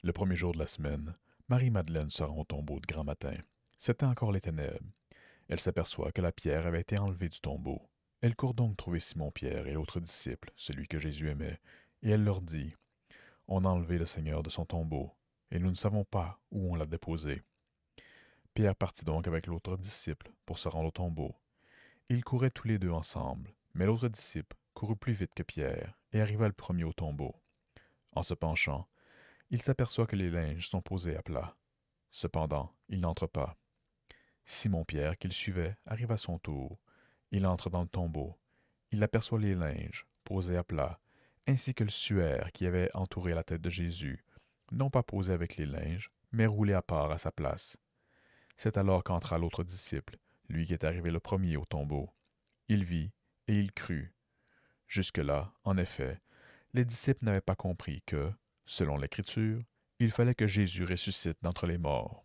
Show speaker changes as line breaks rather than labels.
Le premier jour de la semaine, Marie-Madeleine se rend au tombeau de grand matin. C'était encore les ténèbres. Elle s'aperçoit que la pierre avait été enlevée du tombeau. Elle court donc trouver Simon-Pierre et l'autre disciple, celui que Jésus aimait, et elle leur dit, On a enlevé le Seigneur de son tombeau, et nous ne savons pas où on l'a déposé. Pierre partit donc avec l'autre disciple pour se rendre au tombeau. Ils couraient tous les deux ensemble, mais l'autre disciple courut plus vite que Pierre et arriva le premier au tombeau. En se penchant, il s'aperçoit que les linges sont posés à plat. Cependant, il n'entre pas. Simon-Pierre, qui le suivait, arrive à son tour. Il entre dans le tombeau. Il aperçoit les linges, posés à plat, ainsi que le suaire qui avait entouré la tête de Jésus, non pas posé avec les linges, mais roulé à part à sa place. C'est alors qu'entra l'autre disciple, lui qui est arrivé le premier au tombeau. Il vit et il crut. Jusque-là, en effet, les disciples n'avaient pas compris que, selon l'Écriture, il fallait que Jésus ressuscite d'entre les morts.